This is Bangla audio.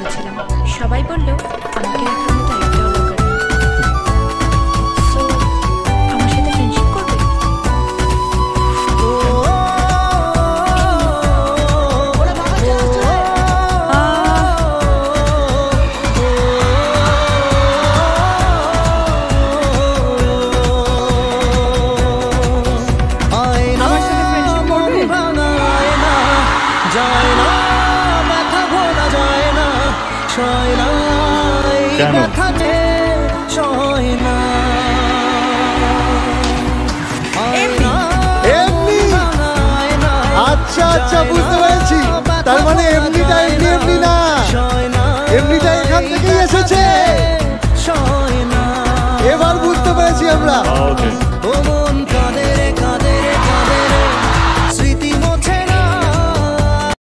করেছিলাম, সবাই বললো আমাকে রাখার মতো একটাও লোক নেই। So, আমার সাথে ফ্রেন্ডশিপ করবে? কেন? এমনি? আচ্ছা আচ্ছা, বুঝতে পেরেছি। তার মানে